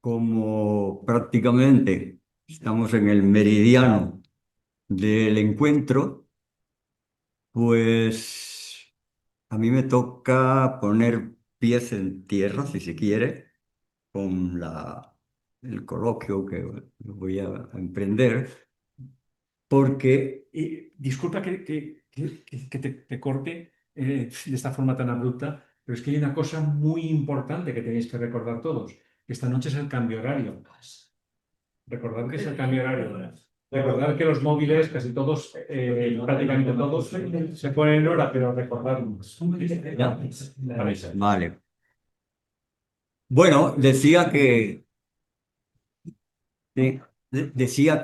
como prácticamente estamos en el meridiano del encuentro, pues a mí me toca poner pies en tierra, si se quiere, con el coloquio que voy a emprender, porque Disculpa que te corte de esta forma tan abrupta, pero es que hay una cosa muy importante que tenéis que recordar todos. Esta noche es el cambio horario. Recordad que es el cambio horario. Recordad que los móviles, casi todos, prácticamente todos, se ponen en hora, pero recordadlo. ya, vale. Bueno, decía que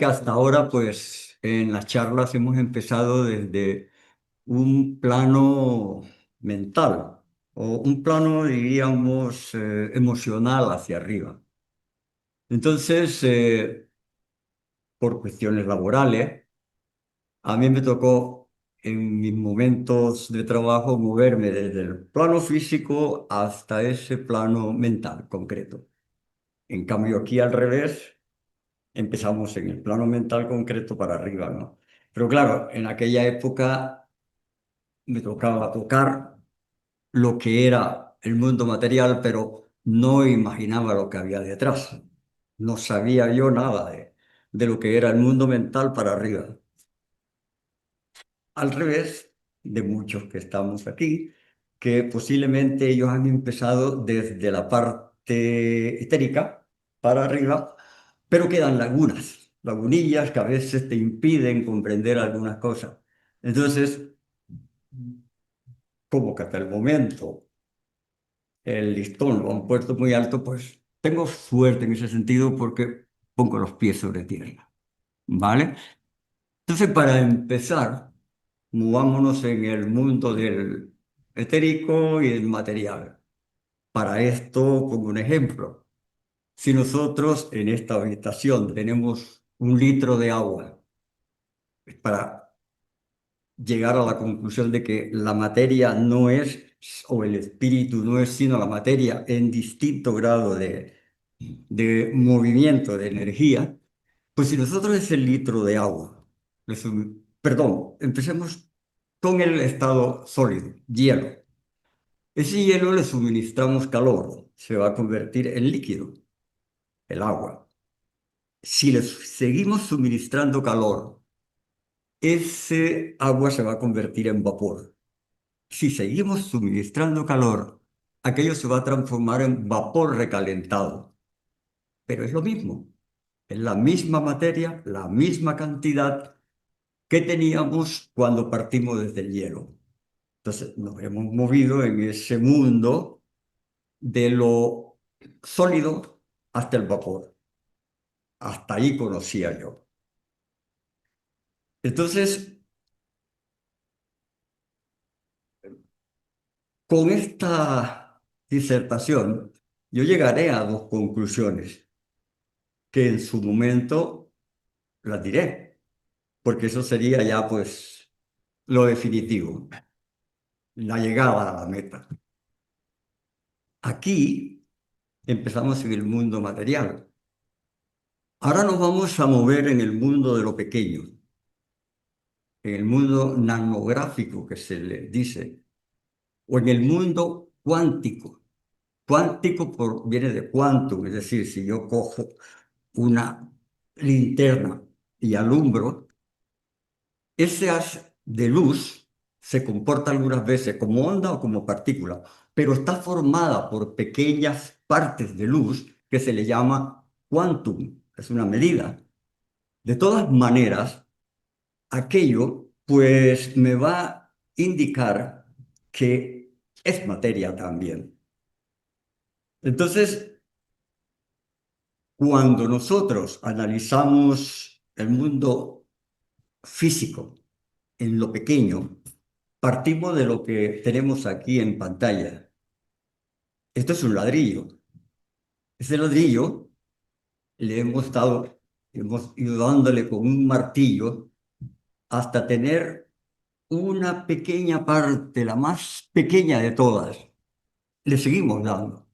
hasta ahora, pues en las charlas hemos empezado desde un plano mental o un plano, diríamos, emocional hacia arriba. Entonces, por cuestiones laborales, a mí me tocó en mis momentos de trabajo moverme desde el plano físico hasta ese plano mental concreto. En cambio, aquí al revés, empezamos en el plano mental concreto para arriba, ¿no? Pero claro, en aquella época me tocaba tocar lo que era el mundo material, pero no imaginaba lo que había detrás. No sabía yo nada de lo que era el mundo mental para arriba. Al revés de muchos que estamos aquí, que posiblemente ellos han empezado desde la parte etérica para arriba, pero quedan lagunas, lagunillas que a veces te impiden comprender algunas cosas. Entonces, como que hasta el momento el listón lo han puesto muy alto, pues tengo suerte en ese sentido porque pongo los pies sobre tierra, ¿vale? Entonces, para empezar, movámonos en el mundo del etérico y del material. Para esto, pongo un ejemplo. Si nosotros en esta habitación tenemos 1 litro de agua, para llegar a la conclusión de que la materia no es, o el espíritu no es sino la materia en distinto grado de movimiento, de energía, pues si nosotros ese litro de agua, perdón, empecemos con el estado sólido, hielo. Ese hielo le suministramos calor, se va a convertir en líquido, el agua. Si le seguimos suministrando calor, ese agua se va a convertir en vapor. Si seguimos suministrando calor, aquello se va a transformar en vapor recalentado. Pero es lo mismo, es la misma materia, la misma cantidad que teníamos cuando partimos desde el hielo. Entonces nos hemos movido en ese mundo de lo sólido hasta el vapor. Hasta ahí conocía yo. Entonces, con esta disertación, yo llegaré a dos conclusiones que en su momento las diré, porque eso sería ya pues lo definitivo, la llegada a la meta. Aquí empezamos en el mundo material. Ahora nos vamos a mover en el mundo de lo pequeño, en el mundo nanográfico que se le dice, o en el mundo cuántico. Cuántico viene de quantum, es decir, si yo cojo una linterna y alumbro, ese haz de luz se comporta algunas veces como onda o como partícula, pero está formada por pequeñas partes de luz que se le llama quantum, es una medida. De todas maneras, aquello pues me va a indicar que es materia también. Entonces, cuando nosotros analizamos el mundo físico en lo pequeño, partimos de lo que tenemos aquí en pantalla. Esto es un ladrillo. Ese ladrillo hemos ido dándole con un martillo hasta tener una pequeña parte, la más pequeña de todas. Le seguimos dando.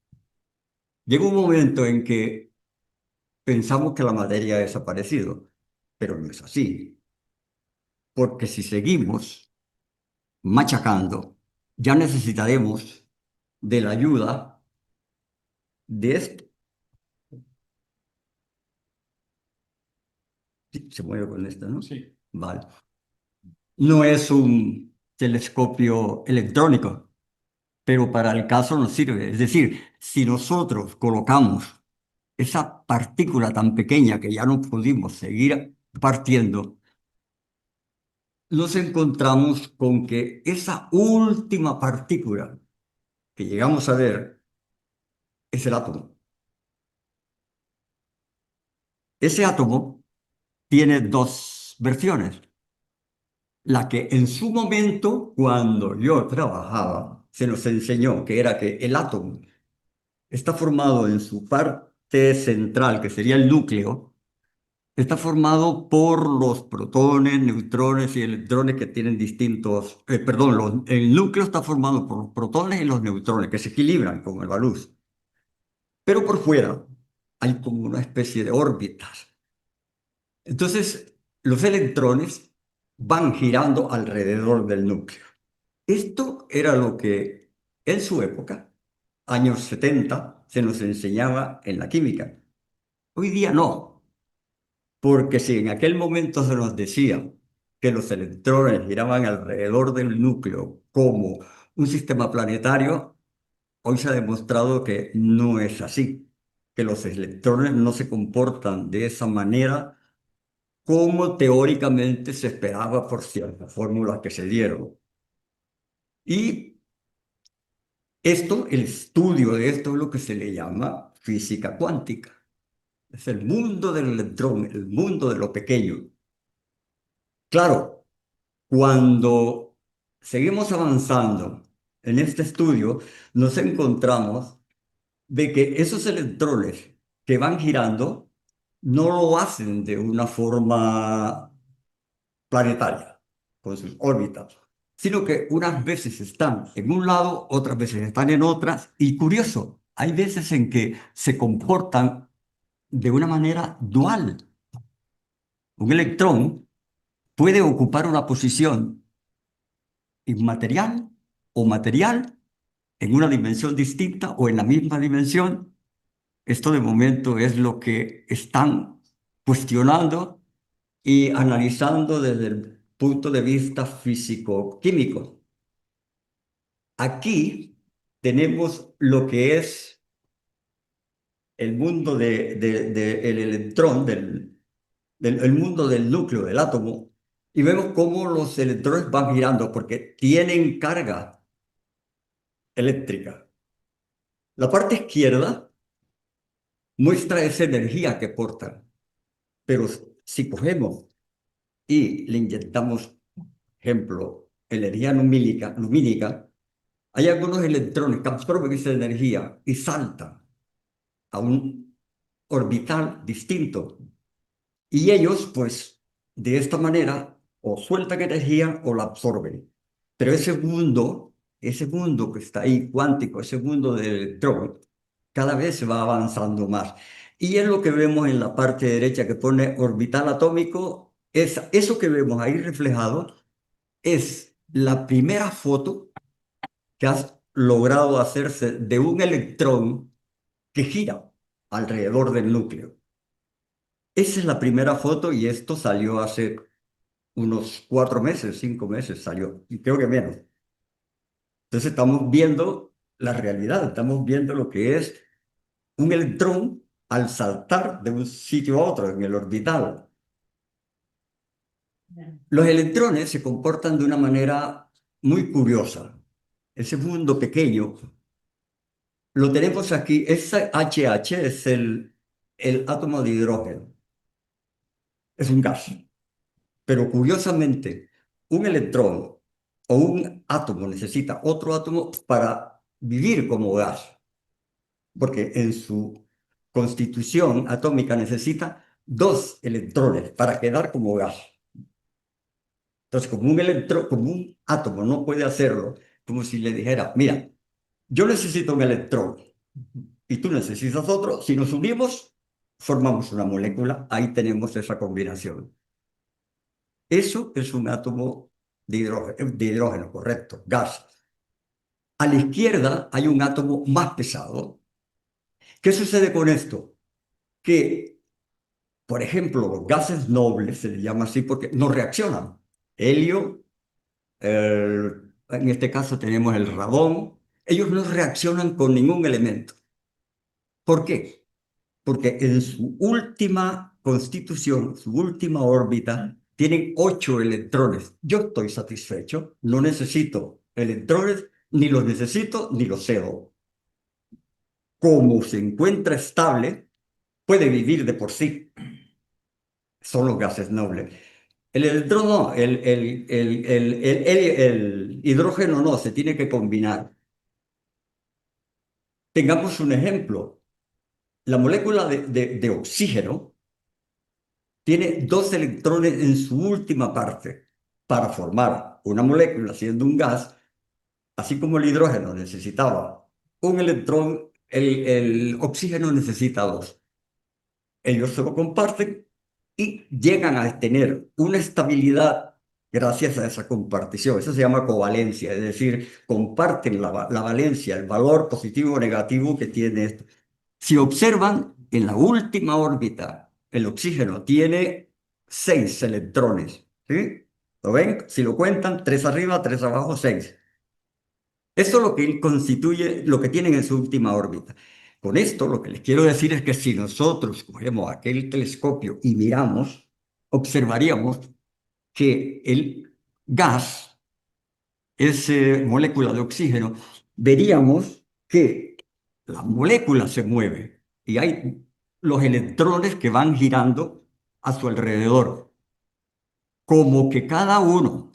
Llega un momento en que pensamos que la materia ha desaparecido, pero no es así, porque si seguimos machacando, ya necesitaremos de la ayuda de esto. Sí, se mueve con esto, ¿no? Sí. Vale. No es un telescopio electrónico, pero para el caso nos sirve. Es decir, si nosotros colocamos esa partícula tan pequeña que ya no pudimos seguir partiendo, nos encontramos con que esa última partícula que llegamos a ver es el átomo. Ese átomo tiene dos versiones. La que en su momento, cuando yo trabajaba, se nos enseñó que era que el átomo está formado en su parte central, que sería el núcleo, está formado por los protones, neutrones y electrones que tienen distintos, perdón, el núcleo está formado por los protones y los neutrones que se equilibran con la luz. Pero por fuera hay como una especie de órbitas. Entonces, los electrones van girando alrededor del núcleo. Esto era lo que en su época, años 70, se nos enseñaba en la química. Hoy día no, porque si en aquel momento se nos decía que los electrones giraban alrededor del núcleo como un sistema planetario, hoy se ha demostrado que no es así, que los electrones no se comportan de esa manera como teóricamente se esperaba por ciertas fórmulas que se dieron. Y esto, el estudio de esto es lo que se le llama física cuántica. Es el mundo del electrón, el mundo de lo pequeño. Claro, cuando seguimos avanzando en este estudio, nos encontramos de que esos electrones que van girando no lo hacen de una forma planetaria, con sus órbitas, sino que unas veces están en un lado, otras veces están en otras, y curioso, hay veces en que se comportan de una manera dual. Un electrón puede ocupar una posición inmaterial o material en una dimensión distinta o en la misma dimensión. Esto de momento es lo que están cuestionando y analizando desde el punto de vista físico-químico. Aquí tenemos lo que es el mundo el electrón, el mundo del núcleo del átomo, y vemos cómo los electrones van girando porque tienen carga eléctrica. La parte izquierda muestra esa energía que portan, pero si cogemos y le inyectamos, ejemplo, energía lumínica, hay algunos electrones que absorben esa energía y saltan a un orbital distinto. Y ellos, pues, de esta manera, o sueltan energía o la absorben. Pero ese mundo que está ahí, cuántico, ese mundo del electrón, cada vez se va avanzando más. Y es lo que vemos en la parte derecha que pone orbital atómico. Eso que vemos ahí reflejado es la primera foto que has logrado hacerse de un electrón que gira alrededor del núcleo. Esa es la primera foto y esto salió hace unos 4 meses, 5 meses salió, y creo que menos. Entonces estamos viendo la realidad, estamos viendo lo que es un electrón al saltar de un sitio a otro en el orbital. Los electrones se comportan de una manera muy curiosa. Ese mundo pequeño lo tenemos aquí, ese HH es el átomo de hidrógeno, es un gas. Pero curiosamente, un electrón o un átomo necesita otro átomo para vivir como gas, porque en su constitución atómica necesita dos electrones para quedar como gas. Entonces, como un átomo no puede hacerlo, como si le dijera, mira, yo necesito un electrón y tú necesitas otro, si nos unimos, formamos una molécula, ahí tenemos esa combinación. Eso es un átomo de hidrógeno, correcto, gas. A la izquierda hay un átomo más pesado. ¿Qué sucede con esto? Que, por ejemplo, los gases nobles, se les llama así porque no reaccionan. Helio, en este caso tenemos el radón, ellos no reaccionan con ningún elemento. ¿Por qué? Porque en su última constitución, su última órbita, tienen 8 electrones. Yo estoy satisfecho, no necesito electrones, ni los necesito ni los cedo. Como se encuentra estable, puede vivir de por sí. Son los gases nobles. El electrón no, el hidrógeno no, se tiene que combinar. Tengamos un ejemplo. La molécula de oxígeno tiene 2 electrones en su última parte para formar una molécula siendo un gas, así como el hidrógeno necesitaba un electrón, el oxígeno necesita 2. Ellos se lo comparten y llegan a tener una estabilidad gracias a esa compartición. Eso se llama covalencia, es decir, comparten la valencia, el valor positivo o negativo que tiene esto. Si observan, en la última órbita, el oxígeno tiene 6 electrones. ¿Sí? ¿Lo ven? Si lo cuentan, 3 arriba, 3 abajo, 6. Eso es lo que él constituye, lo que tienen en su última órbita. Con esto, lo que les quiero decir es que si nosotros cogemos aquel telescopio y miramos, observaríamos que el gas, esa molécula de oxígeno, veríamos que la molécula se mueve y hay los electrones que van girando a su alrededor, como que cada uno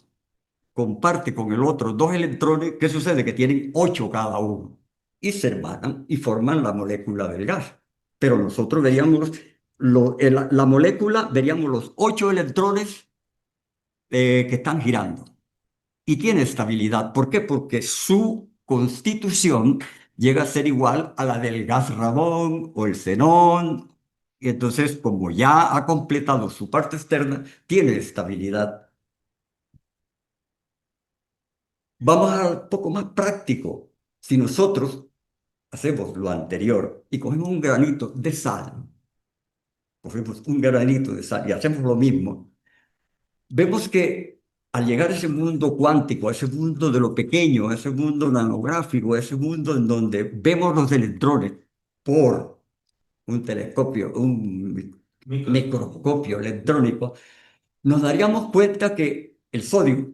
comparte con el otro 2 electrones. ¿Qué sucede? Que tienen 8 cada uno y se hermanan y forman la molécula del gas. Pero nosotros veríamos la molécula, veríamos los 8 electrones que están girando y tiene estabilidad. ¿Por qué? Porque su constitución llega a ser igual a la del gas radón o el xenón. Y entonces, como ya ha completado su parte externa, tiene estabilidad. Vamos al poco más práctico. Si nosotros hacemos lo anterior y cogemos un granito de sal, cogemos un granito de sal y hacemos lo mismo, vemos que al llegar a ese mundo cuántico, a ese mundo de lo pequeño, a ese mundo nanográfico, a ese mundo en donde vemos los electrones por un telescopio, un microscopio electrónico, nos daríamos cuenta que el sodio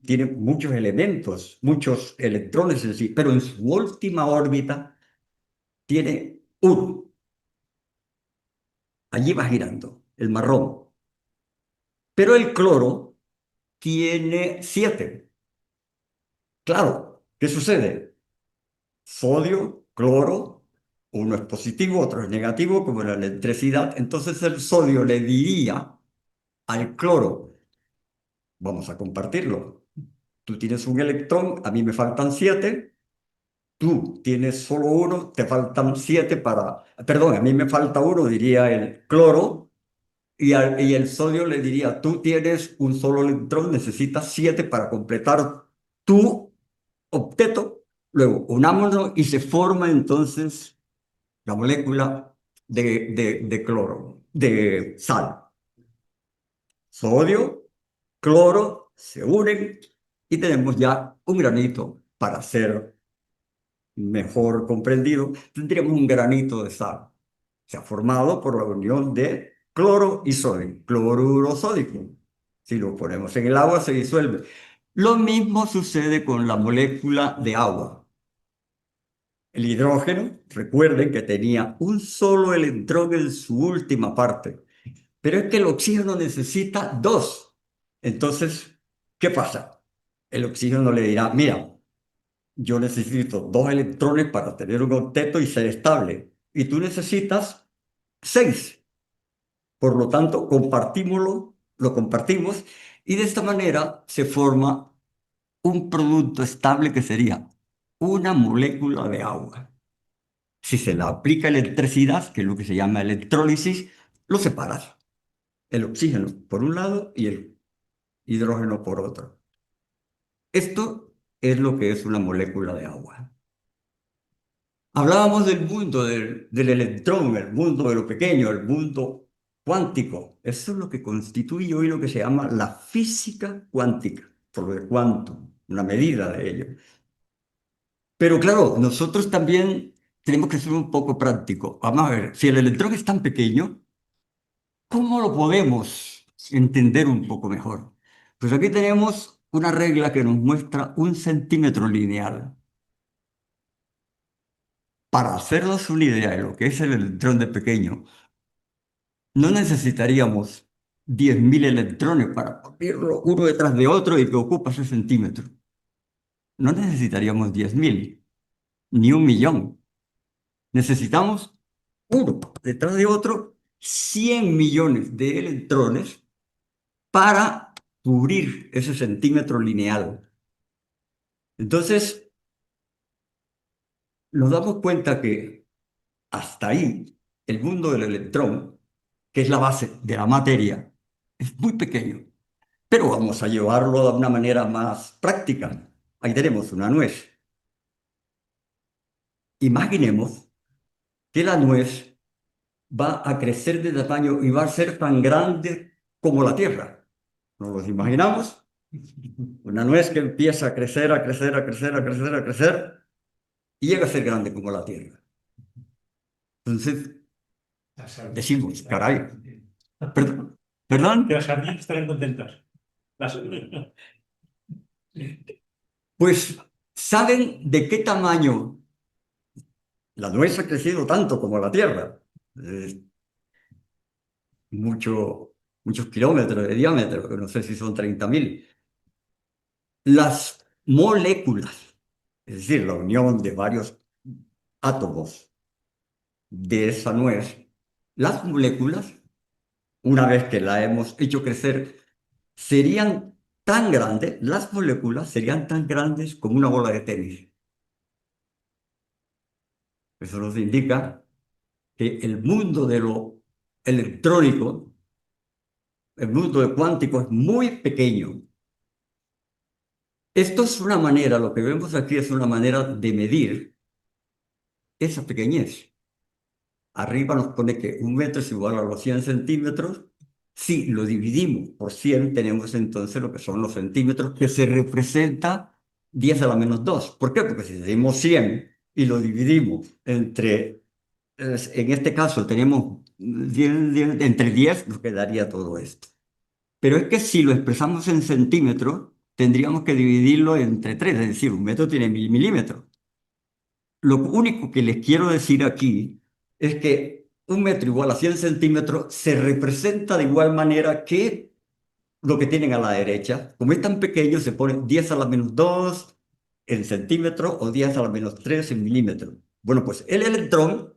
tiene muchos elementos, muchos electrones en sí, pero en su última órbita tiene uno. Allí va girando, el marrón. Pero el cloro tiene 7. Claro, ¿qué sucede? Sodio, cloro, uno es positivo, otro es negativo, como la electricidad. Entonces el sodio le diría al cloro, vamos a compartirlo. Tú tienes un electrón, a mí me faltan 7. Tú tienes solo uno, te faltan 7 para... Perdón, a mí me falta uno, diría el cloro, y el sodio le diría, tú tienes un solo electrón, necesitas 7 para completar tu octeto. Luego, unámonos y se forma entonces la molécula de cloro, de sal. Sodio, cloro, se unen y tenemos ya un granito para hacer mejor comprendido, tendríamos un granito de sal. Se ha formado por la unión de cloro y sodio, cloruro sódico. Si lo ponemos en el agua, se disuelve. Lo mismo sucede con la molécula de agua. El hidrógeno, recuerden que tenía un solo electrón en su última parte, pero es que el oxígeno necesita 2. Entonces, ¿qué pasa? El oxígeno le dirá, mira, yo necesito 2 electrones para tener un octeto y ser estable. Y tú necesitas 6. Por lo tanto, compartímoslo, lo compartimos y de esta manera se forma un producto estable que sería una molécula de agua. Si se le aplica electricidad, que es lo que se llama electrólisis, lo separas. El oxígeno por un lado y el hidrógeno por otro. Esto es lo que es una molécula de agua. Hablábamos del mundo del electrón, el mundo de lo pequeño, el mundo cuántico. Eso es lo que constituye hoy lo que se llama la física cuántica, por lo de quantum, una medida de ello. Pero claro, nosotros también tenemos que ser un poco prácticos. Vamos a ver, si el electrón es tan pequeño, ¿cómo lo podemos entender un poco mejor? Pues aquí tenemos una regla que nos muestra un centímetro lineal. Para hacernos una idea de lo que es el electrón de pequeño, no necesitaríamos 10.000 electrones para ponerlo uno detrás de otro y que ocupa ese centímetro. No necesitaríamos 10.000, ni 1.000.000. Necesitamos uno detrás de otro, 100 millones de electrones para cubrir ese centímetro lineal. Entonces, nos damos cuenta que hasta ahí el mundo del electrón, que es la base de la materia, es muy pequeño. Pero vamos a llevarlo de una manera más práctica. Ahí tenemos una nuez. Imaginemos que la nuez va a crecer de tamaño y va a ser tan grande como la Tierra. ¿Nos lo imaginamos? Una nuez que empieza a crecer, a crecer, a crecer, a crecer, a crecer y llega a ser grande como la Tierra. Entonces decimos, caray, perdón, Que perdón, las ardillas estarán contentas. Las- pues ¿saben de qué tamaño la nuez ha crecido tanto como la Tierra? Eh, muchos kilómetros de diámetro, que no sé si son 30.000. Las moléculas, es decir, la unión de varios átomos de esa nuez, las moléculas, una vez que la hemos hecho crecer, serían tan grandes, las moléculas serían tan grandes como una bola de tenis. Eso nos indica que el mundo de lo electrónico, el mundo de cuántico es muy pequeño. Esto es una manera, lo que vemos aquí es una manera de medir esa pequeñez. Arriba nos pone que 1 metro es igual a los 100 centímetros. Si lo dividimos por 100, tenemos entonces lo que son los centímetros, que se representa 10 a la menos 2. ¿Por qué? Porque si tenemos 100 y lo dividimos entre, en este caso tenemos 10, entre 10, nos quedaría todo esto. Pero es que si lo expresamos en centímetros, tendríamos que dividirlo entre 3, es decir, 1 metro tiene 1.000 milímetros. Lo único que les quiero decir aquí es que 1 metro igual a 100 centímetros se representa de igual manera que lo que tienen a la derecha. Como es tan pequeño, se pone 10 a la menos 2 en centímetros o 10 a la menos 3 en milímetros. Bueno, pues el electrón,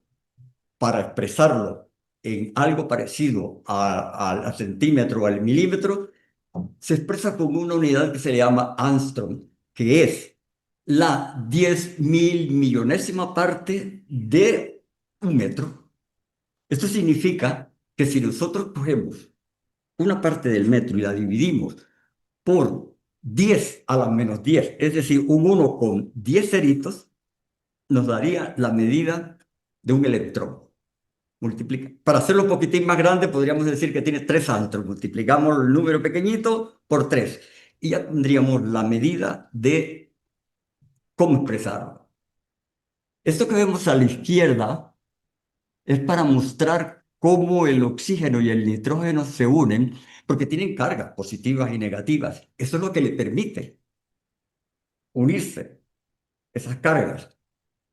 para expresarlo en algo parecido al centímetro o al milímetro, se expresa con una unidad que se llama Armstrong, que es la 10.000 millonésima parte de 1 metro. Esto significa que si nosotros cogemos una parte del metro y la dividimos por 10 a la menos 10, es decir, un 1 con 10 ceritos, nos daría la medida de un electrón. Multiplica. Para hacerlo un poquitín más grande, podríamos decir que tiene 3 astros. Multiplicamos el número pequeñito por 3 y ya tendríamos la medida de cómo expresarlo. Esto que vemos a la izquierda es para mostrar cómo el oxígeno y el nitrógeno se unen porque tienen cargas positivas y negativas. Eso es lo que le permite unirse, esas cargas.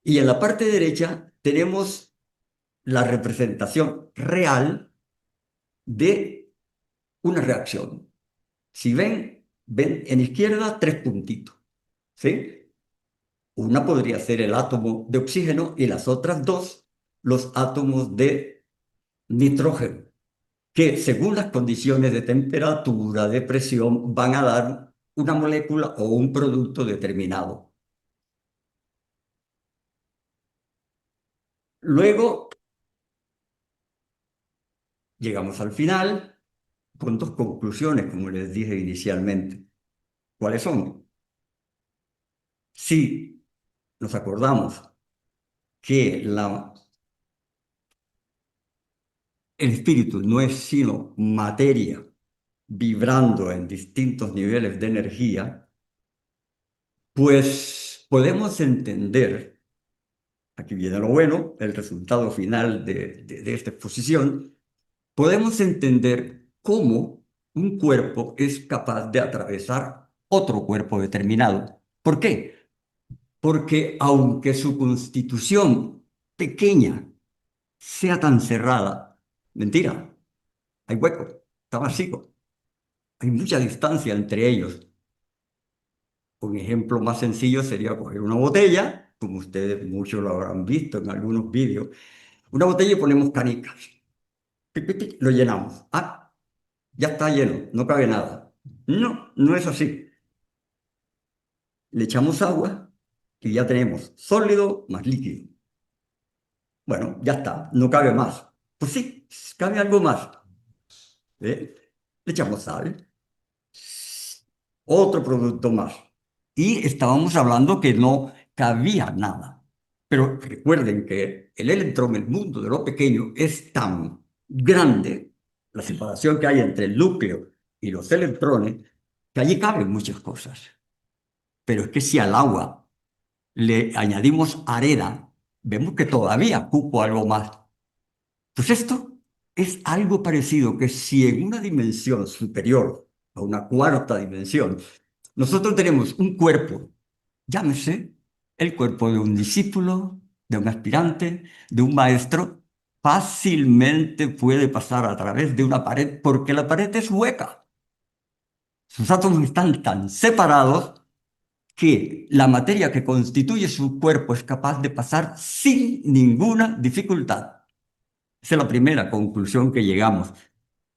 Y en la parte derecha tenemos la representación real de una reacción. Si ven en izquierda 3 puntitos, ¿sí? Una podría ser el átomo de oxígeno y las otras dos los átomos de nitrógeno, que según las condiciones de temperatura, de presión, van a dar una molécula o un producto determinado. Luego llegamos al final con dos conclusiones, como les dije inicialmente. ¿Cuáles son? Si nos acordamos que el espíritu no es sino materia vibrando en distintos niveles de energía, pues podemos entender, aquí viene lo bueno, el resultado final de esta exposición, podemos entender cómo un cuerpo es capaz de atravesar otro cuerpo determinado. ¿Por qué? Porque aunque su constitución pequeña sea tan cerrada, mentira, hay hueco, está vacío, hay mucha distancia entre ellos. Un ejemplo más sencillo sería coger una botella, como ustedes muchos lo habrán visto en algunos vídeos, una botella y ponemos canicas. Pi, pi, pi, lo llenamos. Ah, ya está lleno, no cabe nada. No, no es así. Le echamos agua y ya tenemos sólido más líquido. Bueno, ya está, no cabe más. Pues sí, cabe algo más. ¿Eh? Le echamos sal, otro producto más. Y estábamos hablando que no cabía nada. Pero recuerden que el electrón, el mundo de lo pequeño, es tan grande, la separación que hay entre el núcleo y los electrones, que allí caben muchas cosas. Pero es que si al agua le añadimos arena, vemos que todavía cupo algo más. Pues esto es algo parecido que si en una dimensión superior, a una cuarta dimensión, nosotros tenemos un cuerpo, llámese el cuerpo de un discípulo, de un aspirante, de un maestro, fácilmente puede pasar a través de una pared porque la pared es hueca. Sus átomos están tan separados que la materia que constituye su cuerpo es capaz de pasar sin ninguna dificultad. Esa es la primera conclusión que llegamos.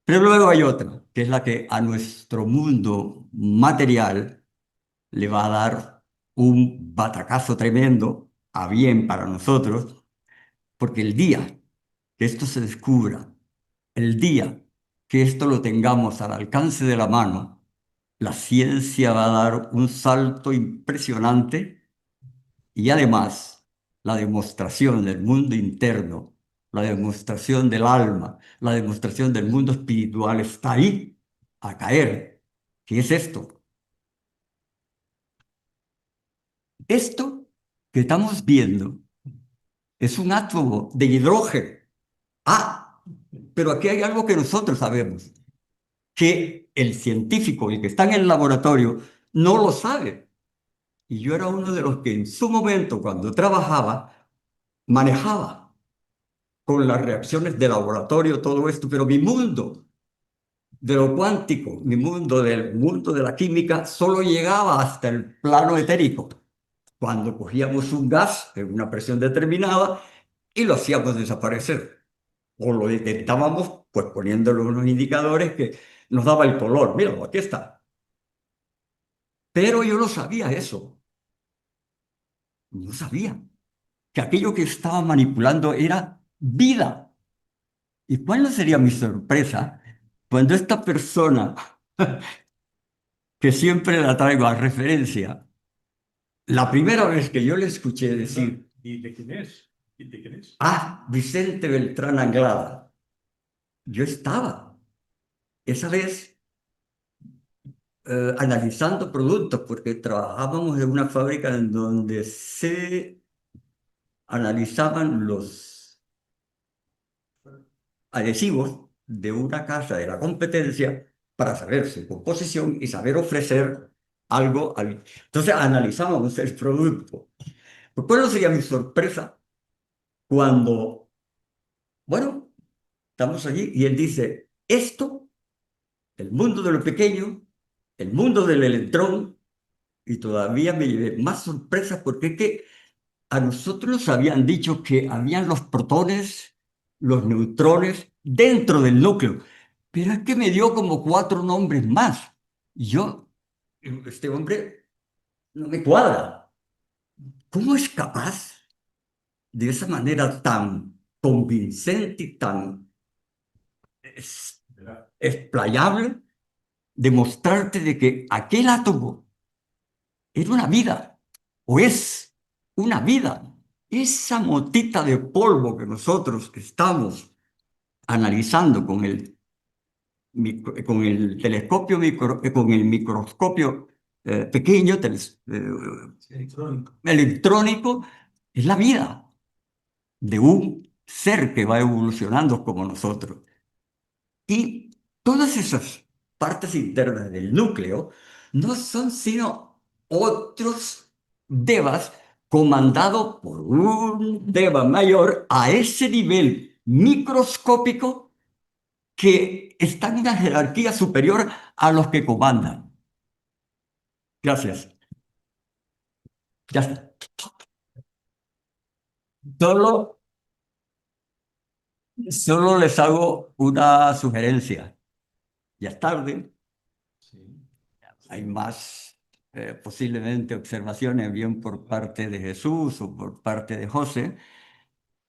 Pero luego hay otra, que es la que a nuestro mundo material le va a dar un batacazo tremendo, a bien para nosotros, porque el día que esto se descubra, el día que esto lo tengamos al alcance de la mano, la ciencia va a dar un salto impresionante y además la demostración del mundo interno, la demostración del alma, la demostración del mundo espiritual está ahí, a caer. ¿Qué es esto? Esto que estamos viendo es un átomo de hidrógeno. Ah, pero aquí hay algo que nosotros sabemos, que el científico, el que está en el laboratorio, no lo sabe. Y yo era uno de los que en su momento, cuando trabajaba, manejaba con las reacciones de laboratorio todo esto, pero mi mundo de lo cuántico, mi mundo del mundo de la química, solo llegaba hasta el plano etérico, cuando cogíamos un gas en una presión determinada y lo hacíamos desaparecer. O lo detectábamos pues poniéndole unos indicadores que nos daba el color. Míralo, aquí está. Pero yo no sabía eso. No sabía que aquello que estaba manipulando era vida. ¿Y cuál no sería mi sorpresa cuando esta persona, que siempre la traigo a referencia, la primera vez que yo le escuché decir, ¿Y de quién es? ¿Y de quién es? ah, Vicente Beltrán Anglada, yo estaba esa vez analizando productos porque trabajábamos en una fábrica en donde se analizaban los adhesivos de una casa de la competencia para saber su composición y saber ofrecer algo. Entonces analizábamos el producto. Pues, ¿cuál sería mi sorpresa cuando, bueno, estamos allí y él dice, esto, el mundo de lo pequeño, el mundo del electrón, y todavía me llevé más sorpresas porque es que a nosotros nos habían dicho que habían los protones, los neutrones dentro del núcleo, pero es que me dio como cuatro nombres más. Y yo, este hombre no me cuadra. ¿Cómo es capaz de esa manera tan convincente y tan es- explayable, demostrarte de que aquel átomo era una vida, o es una vida. Esa motita de polvo que nosotros estamos analizando con el telescopio, con el microscopio pequeño, electrónico, es la vida de un ser que va evolucionando como nosotros. Y todas esas partes internas del núcleo no son sino otros devas comandados por un deva mayor a ese nivel microscópico que están en una jerarquía superior a los que comandan. Gracias. Ya está. Solo, solo les hago una sugerencia. Ya es tarde, Sí. hay más posiblemente observaciones, bien por parte de Jesús o por parte de José,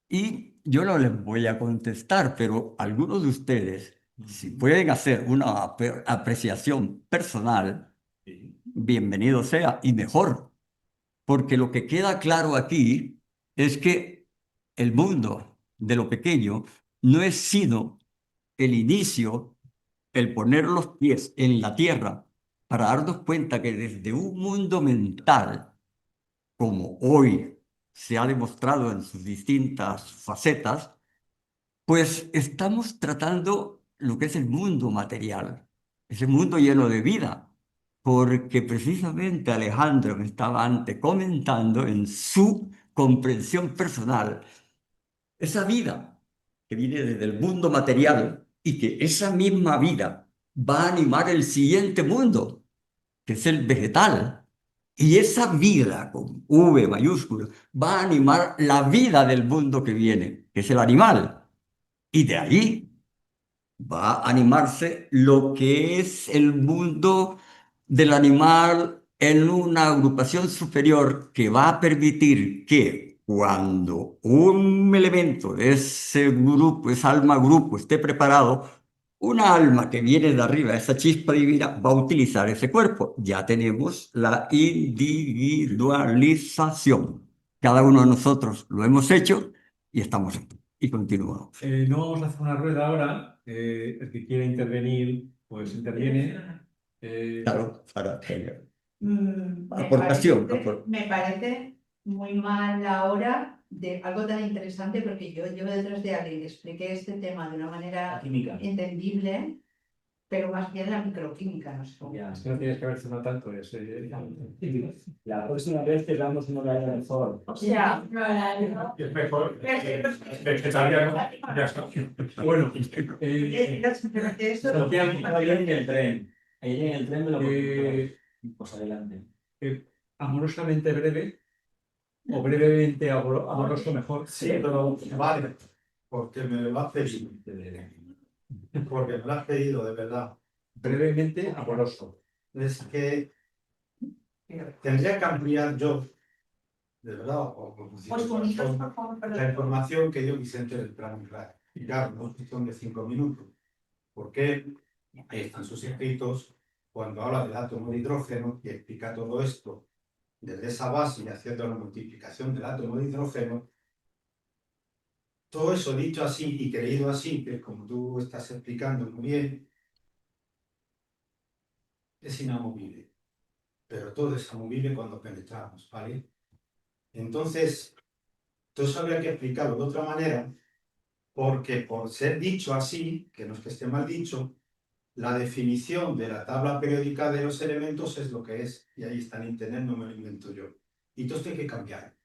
y yo no les voy a contestar, pero algunos de ustedes, si pueden hacer una apreciación personal, Sí. bienvenido sea y mejor, porque lo que queda claro aquí es que el mundo de lo pequeño no es sino el inicio, el poner los pies en la tierra para darnos cuenta que desde un mundo mental, como hoy se ha demostrado en sus distintas facetas, pues estamos tratando lo que es el mundo material, ese mundo lleno de vida, porque precisamente Alejandro me estaba antes comentando en su comprensión personal, esa vida que viene desde el mundo material y que esa misma vida va a animar el siguiente mundo, que es el vegetal. Y esa vida con V mayúscula va a animar la vida del mundo que viene, que es el animal. Y de ahí va a animarse lo que es el mundo del animal en una agrupación superior que va a permitir que cuando un elemento de ese grupo, esa alma grupo esté preparado, una alma que viene de arriba, esa chispa divina, va a utilizar ese cuerpo. Ya tenemos la individualización. Cada uno de nosotros lo hemos hecho y estamos aquí. Y continuamos. No vamos a hacer una rueda ahora. El que quiera intervenir, pues interviene. Claro, para Me aportación. me parece muy mal la hora de algo tan interesante porque yo llevo detrás de alguien y expliqué este tema de una manera Química. entendible, pero más bien la microquímica, no sé cómo. Ya, es que no tienes que haber no tanto. La próxima vez te damos un horario mejor. O sea, Es mejor. Vegetariano. Ya está. Bueno, simplemente eso. Santiago, ahí en el tren. Ahí en el tren me lo pues adelante. Amorosamente breve o brevemente amoroso mejor. Sí, pero vale, porque me lo has pedido. Porque me lo has pedido, de verdad. Brevemente amoroso. Es que tendría que ampliar yo, de verdad, Pues bonitos, por favor, la pero... información que yo Vicente del Plan. Y claro, no son de 5 minutos. Porque ahí están sus escritos cuando habla del átomo de hidrógeno y explica todo esto desde esa base y haciendo la multiplicación del átomo de hidrógeno. Todo eso dicho así y creído así, que como tú estás explicando muy bien, es inamovible. Pero todo es inamovible cuando penetramos, ¿vale? Entonces, todo eso habría que explicarlo de otra manera, porque por ser dicho así, que no es que esté mal dicho, la definición de la tabla periódica de los elementos es lo que es, y ahí está en internet, no me lo invento yo. Y todo esto hay que cambiar.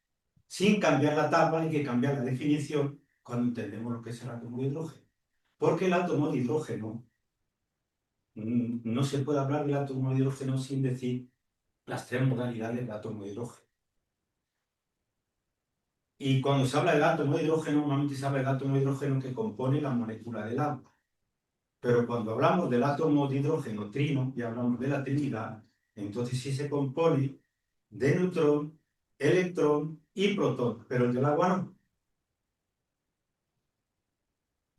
Sin cambiar la tabla hay que cambiar la definición cuando entendemos lo que es el átomo de hidrógeno. Porque el átomo de hidrógeno, no se puede hablar del átomo de hidrógeno sin decir las 3 modalidades del átomo de hidrógeno. Y cuando se habla del átomo de hidrógeno, normalmente se habla del átomo de hidrógeno que compone la molécula del agua. Pero cuando hablamos del átomo de hidrógeno trino y hablamos de la trinidad, entonces sí se compone de neutrón, electrón y protón, pero el del agua no.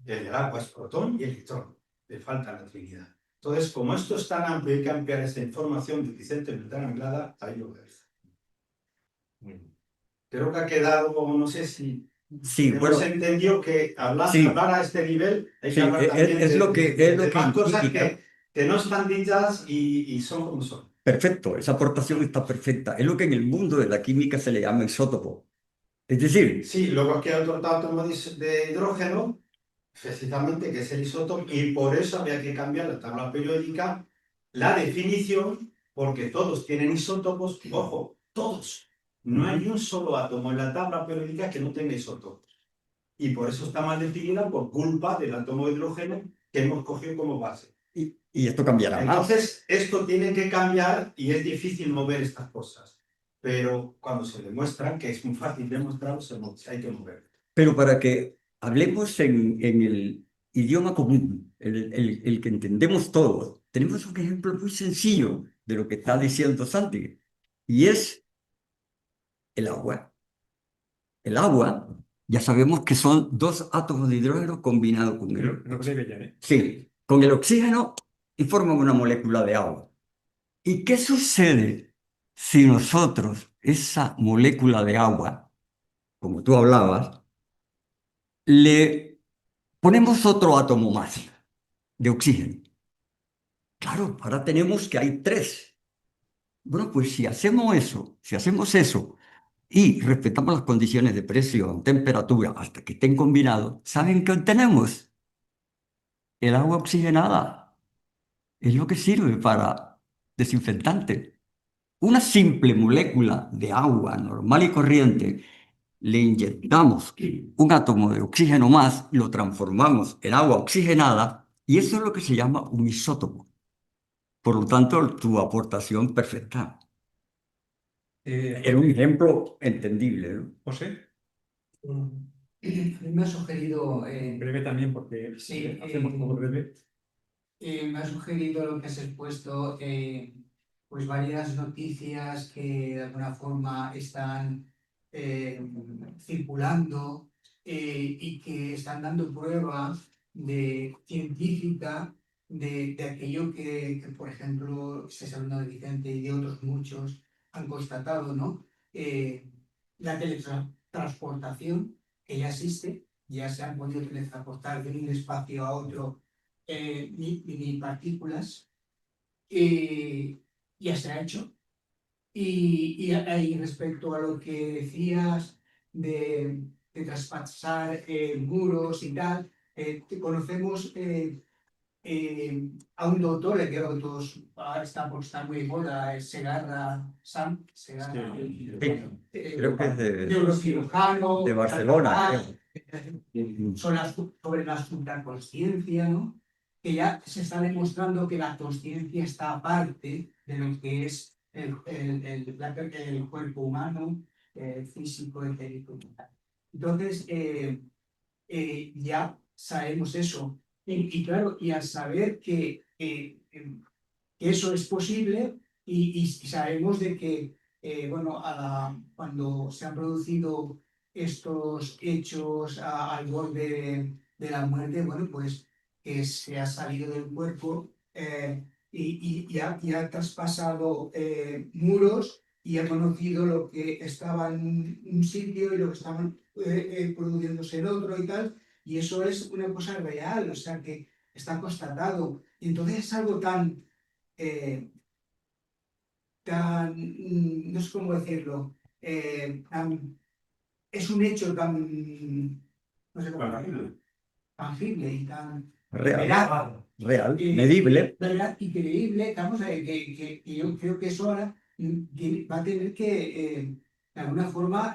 El del agua es protón y electrón. Le falta la Trinidad. Entonces, como esto es tan amplio y hay que ampliar esta información difícilmente tan anglada, ahí lo ves. Creo que ha quedado, no sé si Sí, hemos bueno, entendido que sí, hablar a este nivel hay sí, que hablar también es lo que, es lo de que más cosas implica. que no están dichas y son como son. Perfecto, esa aportación está perfecta. Es lo que en el mundo de la química se le llama isótopo. Es decir, Sí, luego aquí hay otro átomo de hidrógeno, precisamente, que es el isótopo, y por eso había que cambiar la tabla periódica, la definición, porque todos tienen isótopos, ojo, todos. No hay un solo átomo en la tabla periódica que no tenga isótopos. Y por eso está mal definida por culpa del átomo de hidrógeno que hemos cogido como base. y esto cambiará más. Entonces, esto tiene que cambiar y es difícil mover estas cosas. Pero cuando se demuestran, que es muy fácil demostrarlo, hay que mover. Pero para que hablemos en el idioma común, el que entendemos todos, tenemos un ejemplo muy sencillo de lo que está diciendo Santi, y es el agua. El agua, ya sabemos que son dos átomos de hidrógeno combinados con Pero el, no se veía, ¿eh? sí, con el oxígeno y forman una molécula de agua. ¿Y qué sucede si nosotros esa molécula de agua, como tú hablabas, le ponemos otro átomo más de oxígeno? Claro, ahora tenemos que hay tres. Bueno, pues si hacemos eso y respetamos las condiciones de presión, temperatura, hasta que estén combinados, ¿saben qué obtenemos? El agua oxigenada. Es lo que sirve para desinfectante. Una simple molécula de agua normal y corriente, le inyectamos un átomo de oxígeno más, lo transformamos en agua oxigenada y eso es lo que se llama un isótopo. Por lo tanto, tu aportación perfecta. Era un ejemplo entendible, ¿no? José, A mí me ha sugerido, breve también, porque sí, hacemos como breve. me ha sugerido lo que has expuesto, pues varias noticias que de alguna forma están circulando y que están dando prueba de científica de aquello por ejemplo, se está hablando de Vicente y de otros muchos han constatado, ¿no? La teletransportación que ya existe, ya se han podido teletransportar de un espacio a otro mini partículas, ya se ha hecho. Y respecto a lo que decías de traspasar muros y tal, conocemos a un doctor, que creo que todos ahora está por estar muy de moda, es Segarra, Sam Segarra, Sí, creo que es neurocirujano, de Barcelona. sobre la supraconsciencia, ¿no? Que ya se está demostrando que la consciencia está aparte de lo que es el cuerpo humano, físico, etérico y tal. Entonces, ya sabemos eso. Y claro, y al saber que eso es posible y sabemos de que, bueno, cuando se han producido estos hechos al borde de la muerte, bueno, pues que se ha salido del cuerpo y ha traspasado muros y ha conocido lo que estaba en un sitio y lo que estaba produciéndose en otro y tal, y eso es una cosa real, o sea, que está constatado. Y entonces es algo tan no sé cómo decirlo, es un hecho tan, no sé cómo decirlo, tangible y tan veraz, Real, medible. veraz y creíble, vamos que yo creo que eso ahora va a tener que, de alguna forma,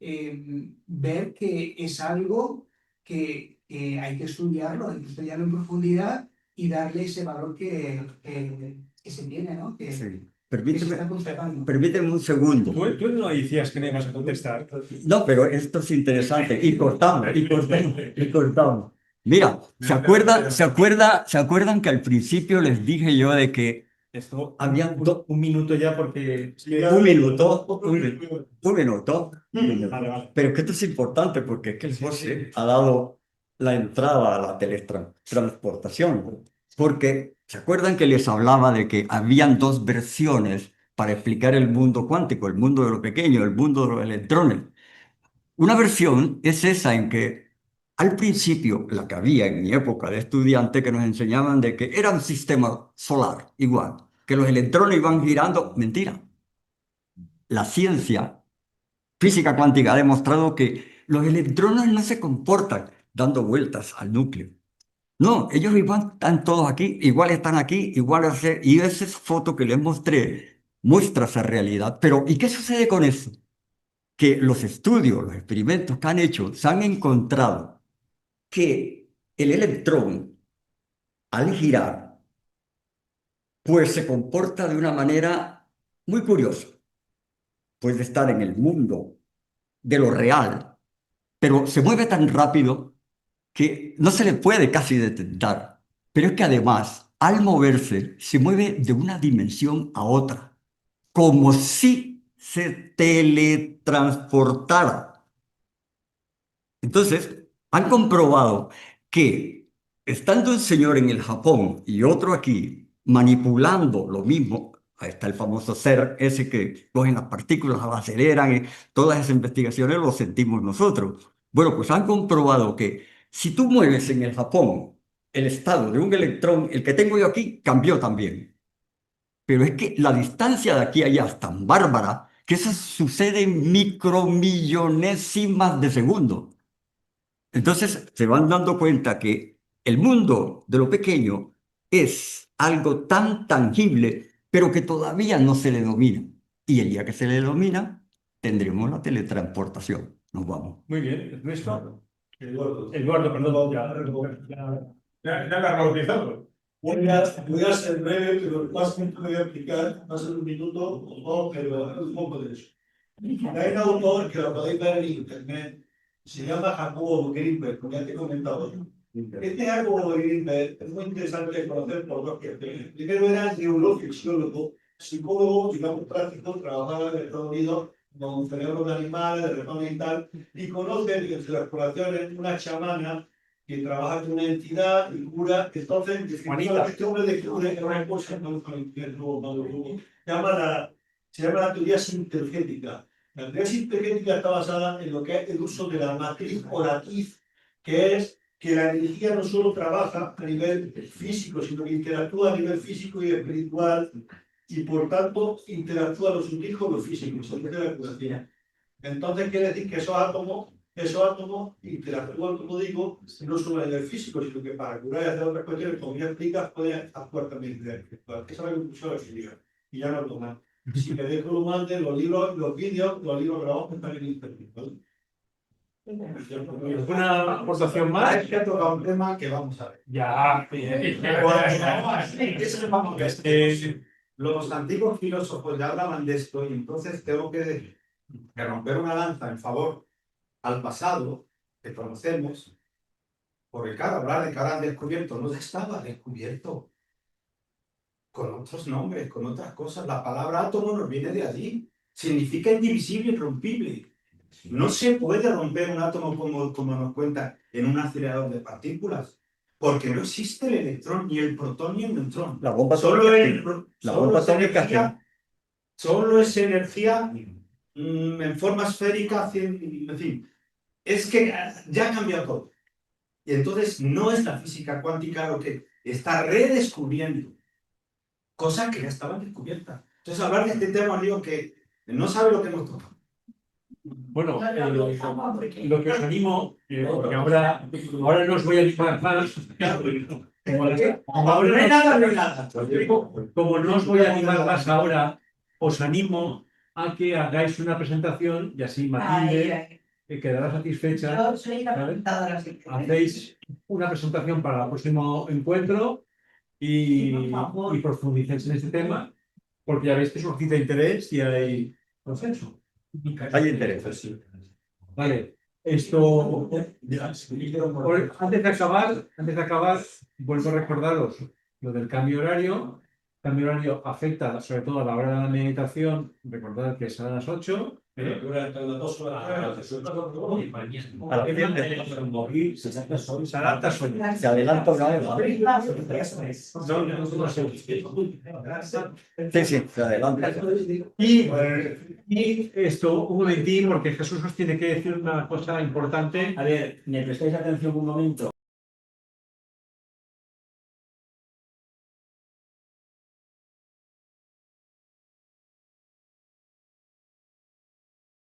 ver que es algo que hay que estudiarlo, hay que estudiarlo en profundidad y darle ese valor que se tiene, ¿no? Sí. Que se está constatando. Permíteme un segundo. Tú no decías que no ibas a contestar. No, pero esto es interesante. Y cortamos. Mira, ¿se acuerdan que al principio les dije yo de que Esto, habían un minuto ya, porque... un minuto? Vale, vale. Pero es que esto es importante porque es que el José ha dado la entrada a la teletransportación, porque ¿se acuerdan que les hablaba de que habían dos versiones para explicar el mundo cuántico, el mundo de lo pequeño, el mundo de los electrones? Una versión es esa en que al principio, la que había en mi época de estudiante, que nos enseñaban de que era un sistema solar igual, que los electrones iban girando. Mentira. La ciencia física cuántica ha demostrado que los electrones no se comportan dando vueltas al núcleo. No, ellos igual están todos aquí, igual están aquí, igual hace, y esa foto que les mostré muestra esa realidad. Pero, ¿y qué sucede con eso? Que los estudios, los experimentos que han hecho, se han encontrado que el electrón, al girar, pues se comporta de una manera muy curiosa. Puede estar en el mundo de lo real, pero se mueve tan rápido que no se le puede casi detectar. Pero es que además, al moverse, se mueve de una dimensión a otra, como si se teletransportara. Entonces, han comprobado que estando un señor en el Japón y otro aquí manipulando lo mismo, ahí está el famoso ser ese que cogen las partículas, las aceleran, todas esas investigaciones lo sentimos nosotros. Bueno, pues han comprobado que si tú mueves en el Japón el estado de un electrón, el que tengo yo aquí cambió también. Pero es que la distancia de aquí a allá es tan bárbara que eso sucede en micromillonésimas de segundo. Entonces se van dando cuenta que el mundo de lo pequeño es algo tan tangible, pero que todavía no se le domina. Y el día que se le domina, tendremos la teletransportación. Nos vamos. Muy bien, Ernesto. Eduardo. Eduardo, perdón. Ya la rebautizado. Voy a ser breve, pero más que voy a explicar, va a ser un minuto o dos, pero un poco de eso. Hay un autor que lo podéis ver en internet, se llama Jacobo Greenberg, como ya te he comentado. Este Jacobo Greenberg es muy interesante de conocer por dos cuestiones. Primero era neurofisiólogo, psicólogo, digamos, práctico, trabajaba en Estados Unidos con cerebros de animales, de ratones y tal, y conoce entre las poblaciones una chamana que trabaja con una entidad y cura. Entonces, este hombre de cura es una cosa se llama la teoría sintergética. La teoría sintergética está basada en lo que es el uso de la matriz oratriz, que es que la energía no solo trabaja a nivel físico, sino que interactúa a nivel físico y espiritual, y por tanto interactúa lo sutil con lo físico, se dice la curación. Entonces quiere decir que esos átomos interactúan, como digo, no solo a nivel físico, sino que para curar y hacer otras cuestiones, como ya explicas, pueden actuar también en el espiritual. Esa es la conclusión de la explicación. Y ya no lo toman. Si me dejo lo mande, los libros, los vídeos, los libros grabados están en internet, ¿vale? ¿Alguna aportación más? Es que ha tocado un tema que vamos a ver. Ya. Los antiguos filósofos ya hablaban de esto y entonces tengo que romper una lanza en favor al pasado que conocemos, porque claro, hablar de que ahora han descubierto, no estaba descubierto con otros nombres, con otras cosas. La palabra átomo nos viene de allí, significa indivisible, irrompible. No se puede romper un átomo como nos cuenta en un acelerador de partículas, porque no existe el electrón, ni el protón, ni el neutrón. La bomba Solo atómica solo es energía en forma esférica, en fin, es que ya ha cambiado todo. Y entonces no es la física cuántica lo que está redescubriendo cosas que ya estaban descubiertas. Entonces hablar de este tema, digo que no sabe lo que nos toca. Bueno, lo que os animo, porque ahora no os voy a animar más, como no os voy a animar más ahora, os animo a que hagáis una presentación y así Matilde quedará satisfecha. Yo soy la presentadora. Hacéis una presentación para el próximo encuentro y profundicéis en este tema, porque ya veis que suscita interés y hay consenso. hay interés. Vale, esto antes de acabar, vuelvo a recordaros lo del cambio horario. El cambio horario afecta sobre todo a la hora de la meditación. Recordad que es a las 8 Durante las 2 horas. Se adapta solo. Se adelanta una vez. Sí, sí, se adelanta. Y esto, un momentín, porque Jesús nos tiene que decir una cosa importante. A ver, ¿me prestáis atención un momento?